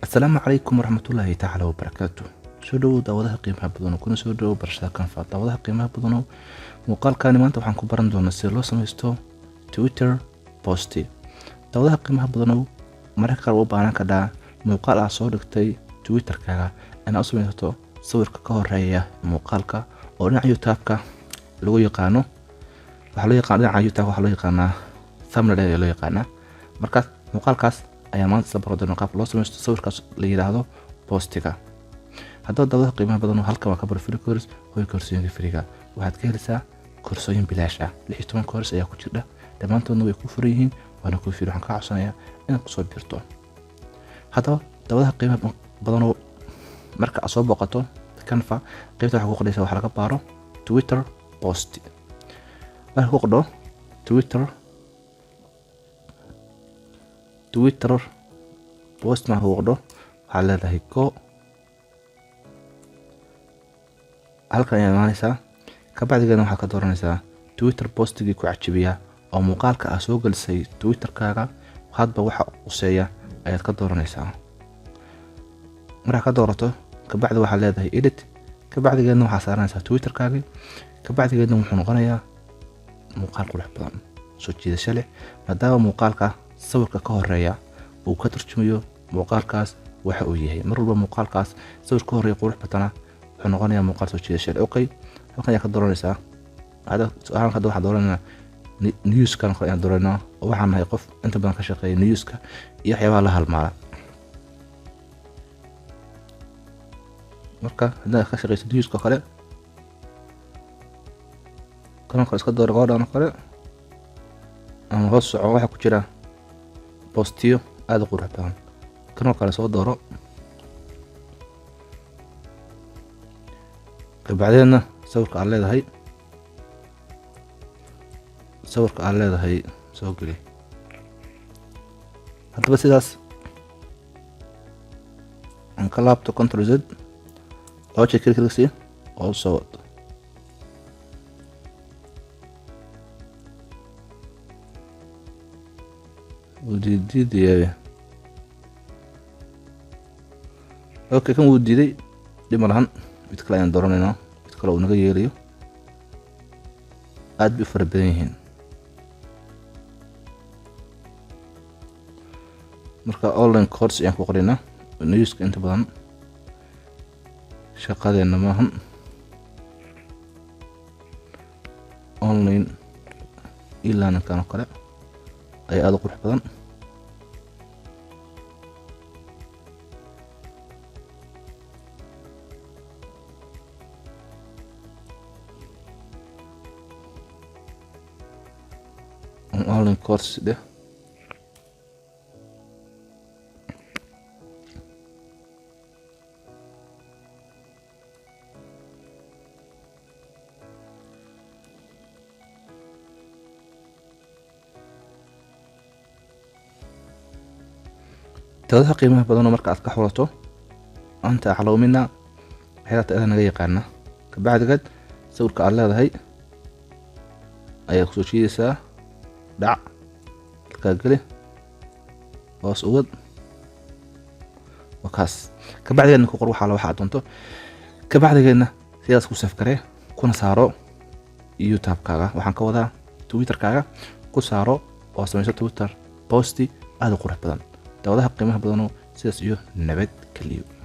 السلام عليكم ورحمة الله تعالى وبركاته. soo dhawow daawadaha qiimaha badan kuna soo dhawow barashada Canva. daawadaha qiimaha badan muuqaalkaani maanta waxaan ku baran doonaa sida loo samaysto Twitter post. daawadaha qiimaha badan marka qaar u baahan ka muuqaal aad soo dhigtay Twitter-kaaga inaad u samaysto sawirka ka horeeya muuqaalka oo dhinaca YouTube-ka lagu yaqaano. waxa loo yaqaan dhinaca YouTube waxa loo yaqaanaa thumbnail ayaa loo yaqaanaa. marka muuqaalkaas ayaa maanta sabab doona qaab loo samaysto sawirkaas la yiraahdo postiga. haddaba daawadaha qiimaha badan halkan waa ka bar free course oo koorsooyinka freega waxaad ka helaysaa koorsooyin bilaash ah. 16 course ayaa ku jira, dhammaantoodna way ku furan yihiin, waana ku fiican. waxaan ka codsanayaa inaad ku soo biirto. haddaba daawadaha qiimaha badan marka aad soo booqato Canva qaybta waxa ku qoraysaa waxa laga baaro Twitter post. waxa ku qodo Twitter post ma qodo waxa leedahay ko halkan ayaa imaanaysaa. ka bacdigana waxaa ka dooranaysaa Twitter postigii ku cajibiya oo muuqaalka aad soo gelisay Twitter-kaaga hadba waxa quseeya ayaad ka dooranaysaa. marka ka doorato ka bacdi waxa leedahay edit. ka bacdigana waxa saaranaysaa Twitter-kaaga. ka bacdigana wuxuu noqonayaa muuqaal qurux badan soo jiidasho leh, maadaama muuqaalka sawirka ka horeeya uu ka turjumayo muuqaalkaas waxa uu yahay. mar walba muuqaalkaas sawirka ka horeeya qurux badana wuxuu noqonayaa muuqaal soo jiidasho leh. okay, halkan ayaa ka dooranaysaa halkan waxa dooranaysaa news-kan ayaan dooranaa oo waxaan nahay qof inta badan ka shaqeeya news-ka iyo waxyaabaha la halmaala. marka hadda ka shaqeyso news-ka kale kan iska dooro go'aan kale ama hoos soco waxa ku jira postiyo aad u qurux badan. kan kale soo dooro kabacdina sawirka aad leedahay soo geli. haddaba sidaas aan ka laabto Ctrl Z oo klikisi oo soo wado. okay, kan wuu diiday dhib malahan. mid kale ayaan dooranayna, mid kale uu naga yeelayo. aad bay fara badan yihiin. marka online course ayaan ku qoraynaa. news-ka inta badan shaqadeena maahan. online e-learning kan kale ay aad u qurux badan. online course deh. daawadaha qiimaha badan marka aad ka xulato anta xalowmina waxyaalaha aad naga yaqaana. ka bacdigeed sawirka aad leedahay ayaa ku soo jiidaysaa dhac halkaa geli hoos u wad wakaas. ka bacdigeedna ku qor waxa aad doonto. ka bacdigeedna sidaas ku save garee kuna saaro YouTube-kaaga. waxaan ka wadaa Twitter-kaaga ku saaro oo samayso Twitter post aad u qurux badan. daawadaha qiimaha badan sidaas iyo nabad geliyo.